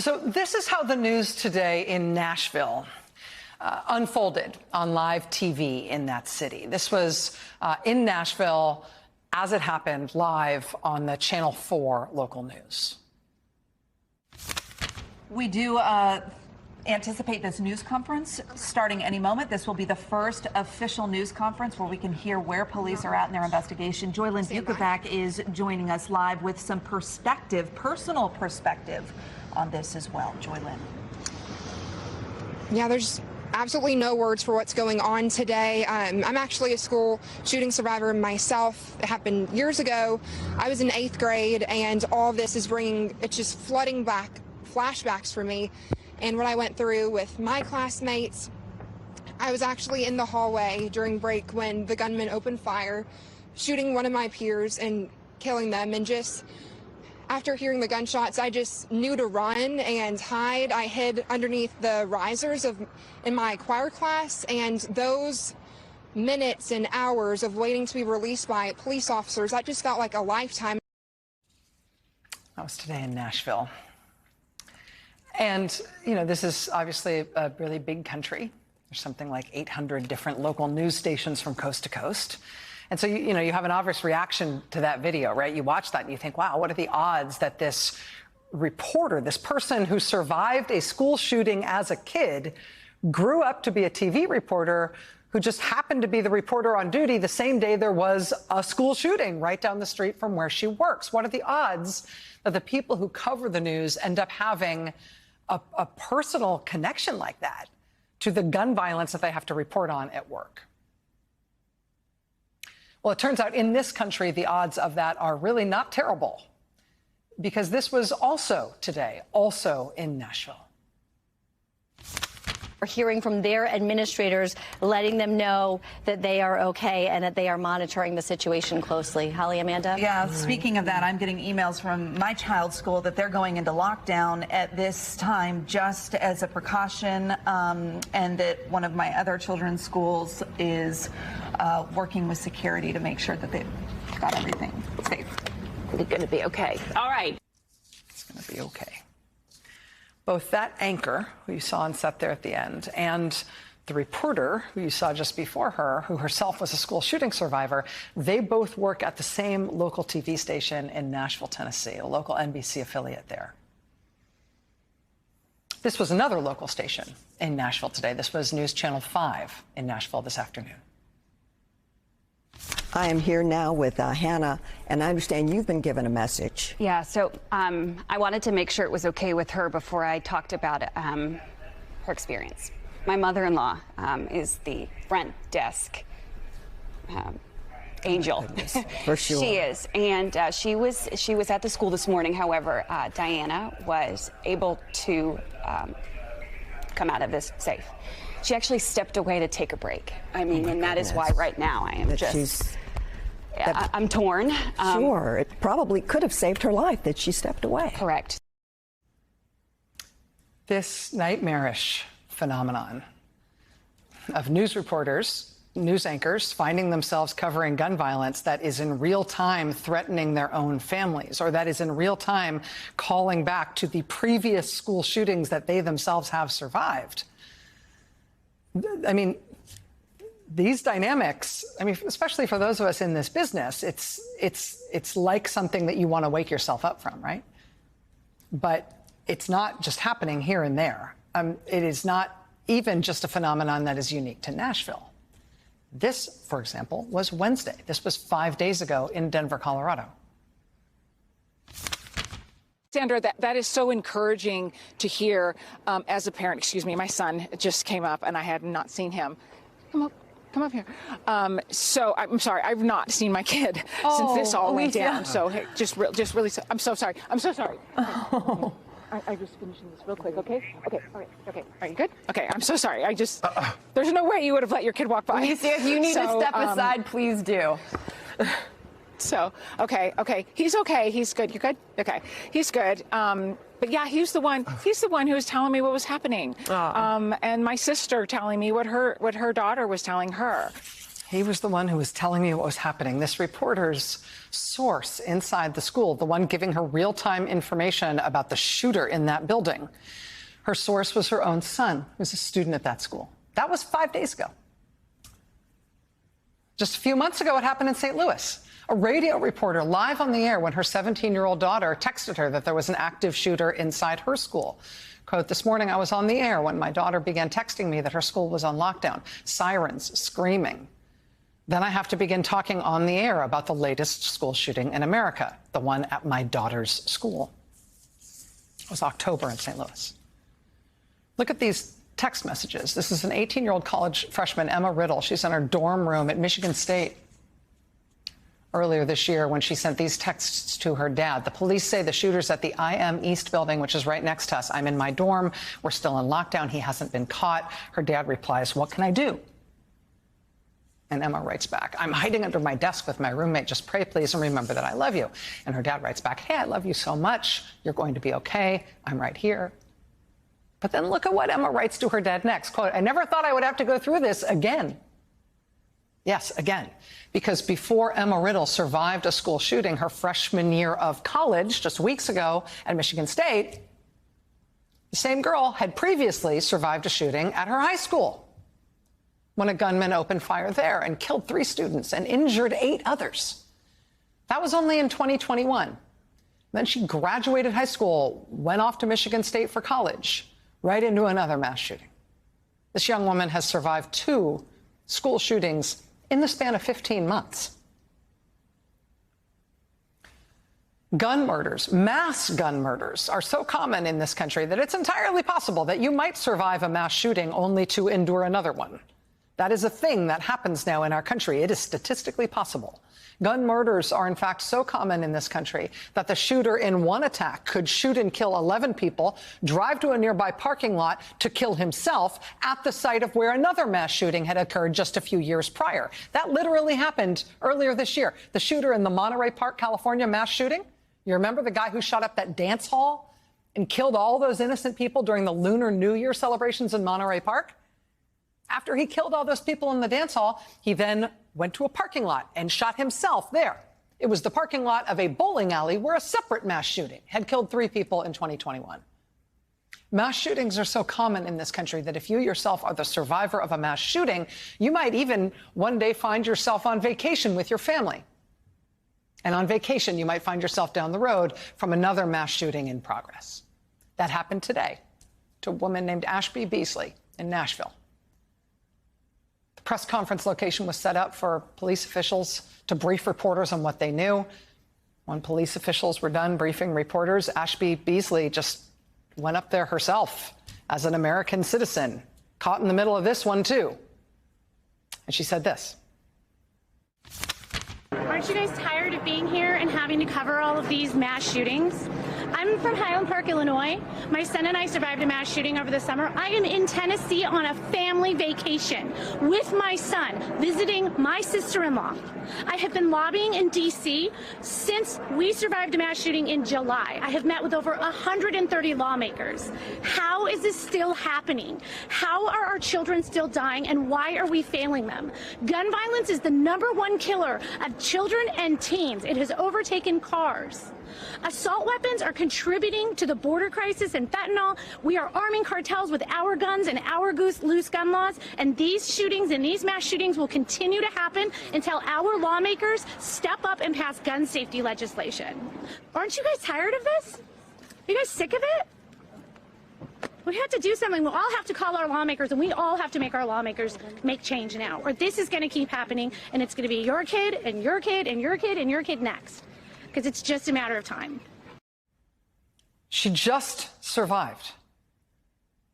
So this is how the news today in Nashville unfolded on live TV in that city. This was in Nashville as it happened live on the Channel 4 local news. We do anticipate this news conference starting any moment. This will be the first official news conference where we can hear where police are at in their investigation. Joylyn Bukovac is joining us live with some perspective, personal perspective on this as well. Joylyn. Yeah, there's absolutely no words for what's going on today. I'm actually a school shooting survivor myself. It happened years ago. I was in 8th grade, and all of this is it's just flooding back flashbacks for me and what I went through with my classmates. I was actually in the hallway during break when the gunman opened fire, shooting one of my peers and killing them. And just after hearing the gunshots, I just knew to run and hide. I hid underneath the risers in my choir class, and those minutes and hours of waiting to be released by police officers, that just felt like a lifetime. That was today in Nashville. And, you know, this is obviously a really big country. There's something like 800 different local news stations from coast to coast. And so, you know, you have an obvious reaction to that video, right? You watch that and you think, wow, what are the odds that this reporter, this person who survived a school shooting as a kid, grew up to be a TV reporter who just happened to be the reporter on duty the same day there was a school shooting right down the street from where she works? What are the odds that the people who cover the news end up having a personal connection like that to the gun violence that they have to report on at work? Well, it turns out in this country, the odds of that are really not terrible, because this was also today, also in Nashville. We're hearing from their administrators, letting them know that they are okay and that they are monitoring the situation closely. Holly, Amanda? Yeah, speaking of that, I'm getting emails from my child's school that they're going into lockdown at this time just as a precaution, and that one of my other children's schools is working with security to make sure that they've got everything safe. It's going to be okay. All right. It's going to be okay. Both that anchor, who you saw on set there at the end, and the reporter, who you saw just before her, who herself was a school shooting survivor, they both work at the same local TV station in Nashville, Tennessee, a local NBC affiliate there. This was another local station in Nashville today. This was News Channel 5 in Nashville this afternoon. I am here now with Hannah, and I understand you've been given a message. Yeah, so I wanted to make sure it was okay with her before I talked about her experience. My mother-in-law is the front desk angel. For sure. She is, and she was at the school this morning. However, Diana was able to come out of this safe. She actually stepped away to take a break. I mean, and that is why right now I am I'm torn. Sure, it probably could have saved her life that she stepped away. Correct. This nightmarish phenomenon of news reporters, news anchors finding themselves covering gun violence that is in real time threatening their own families, or that is in real time calling back to the previous school shootings that they themselves have survived. I mean, these dynamics, I mean, especially for those of us in this business, it's like something that you want to wake yourself up from, right? But it's not just happening here and there. It is not even just a phenomenon that is unique to Nashville. This, for example, was Wednesday. This was 5 days ago in Denver, Colorado. Sandra, that is so encouraging to hear as a parent. Excuse me, my son just came up and I had not seen him. Come up here. So I'm sorry, I've not seen my kid since this all went down. So hey, just really, I'm so sorry. I'm so sorry. Oh. I just finishing this real quick, okay? Okay, all right, okay. Are you good? Okay, I'm so sorry. There's no way you would have let your kid walk by. Alicia, if you need to step aside, please do. So, okay. He's okay. He's good. You good? Okay. He's good. But yeah, he's the one who was telling me what was happening. And my sister telling me what her daughter was telling her. He was the one who was telling me what was happening. This reporter's source inside the school, the one giving her real-time information about the shooter in that building. Her source was her own son, who's a student at that school. That was 5 days ago. Just a few months ago, it happened in St. Louis. A radio reporter live on the air when her 17-year-old daughter texted her that there was an active shooter inside her school. Quote, "This morning I was on the air when my daughter began texting me that her school was on lockdown. Sirens, screaming. Then I have to begin talking on the air about the latest school shooting in America, the one at my daughter's school." It was October in St. Louis. Look at these text messages. This is an 18-year-old college freshman, Emma Riddle. She's in her dorm room at Michigan State earlier this year when she sent these texts to her dad. "The police say the shooter's at the IM East building, which is right next to us. I'm in my dorm. We're still in lockdown. He hasn't been caught." Her dad replies, "What can I do?" And Emma writes back, "I'm hiding under my desk with my roommate. Just pray, please, and remember that I love you." And her dad writes back, "Hey, I love you so much. You're going to be okay. I'm right here." But then look at what Emma writes to her dad next. Quote, "I never thought I would have to go through this again." Yes, again, because before Emma Riddle survived a school shooting her freshman year of college just weeks ago at Michigan State, the same girl had previously survived a shooting at her high school when a gunman opened fire there and killed 3 students and injured 8 others. That was only in 2021. Then she graduated high school, went off to Michigan State for college, right into another mass shooting. This young woman has survived 2 school shootings in the span of 15 months. Gun murders, mass gun murders, are so common in this country that it's entirely possible that you might survive a mass shooting only to endure another one. That is a thing that happens now in our country. It is statistically possible. Gun murders are, in fact, so common in this country that the shooter in one attack could shoot and kill 11 people, drive to a nearby parking lot to kill himself at the site of where another mass shooting had occurred just a few years prior. That literally happened earlier this year. The shooter in the Monterey Park, California mass shooting, you remember the guy who shot up that dance hall and killed all those innocent people during the Lunar New Year celebrations in Monterey Park? After he killed all those people in the dance hall, he then went to a parking lot and shot himself there. It was the parking lot of a bowling alley where a separate mass shooting had killed 3 people in 2021. Mass shootings are so common in this country that if you yourself are the survivor of a mass shooting, you might even one day find yourself on vacation with your family. And on vacation, you might find yourself down the road from another mass shooting in progress. That happened today to a woman named Ashby Beasley in Nashville. Press conference location was set up for police officials to brief reporters on what they knew. When police officials were done briefing reporters, Ashby Beasley just went up there herself as an American citizen, caught in the middle of this one, too. And she said this. Aren't you guys tired of being here and having to cover all of these mass shootings? I'm from Highland Park, Illinois. My son and I survived a mass shooting over the summer. I am in Tennessee on a family vacation with my son, visiting my sister-in-law. I have been lobbying in D.C. since we survived a mass shooting in July. I have met with over 130 lawmakers. How is this still happening? How are our children still dying, and why are we failing them? Gun violence is the #1 killer of children and teens. It has overtaken cars. Assault weapons are contributing to the border crisis and fentanyl. We are arming cartels with our guns and our loose gun laws, and these shootings and these mass shootings will continue to happen until our lawmakers step up and pass gun safety legislation. Aren't you guys tired of this? Are you guys sick of it? We have to do something. We all have to call our lawmakers, and we all have to make our lawmakers make change now, or this is going to keep happening, and it's going to be your kid and your kid and your kid and your kid next. Because it's just a matter of time. She just survived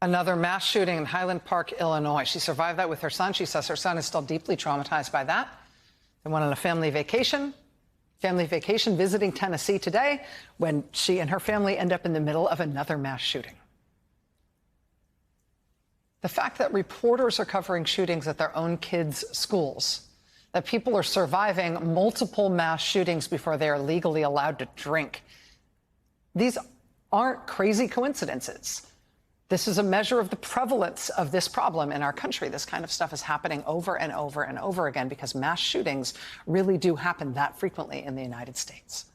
another mass shooting in Highland Park, Illinois. She survived that with her son. She says her son is still deeply traumatized by that. They went on a family vacation visiting Tennessee today when she and her family end up in the middle of another mass shooting. The fact that reporters are covering shootings at their own kids' schools, that people are surviving multiple mass shootings before they are legally allowed to drink. These aren't crazy coincidences. This is a measure of the prevalence of this problem in our country. This kind of stuff is happening over and over and over again because mass shootings really do happen that frequently in the United States.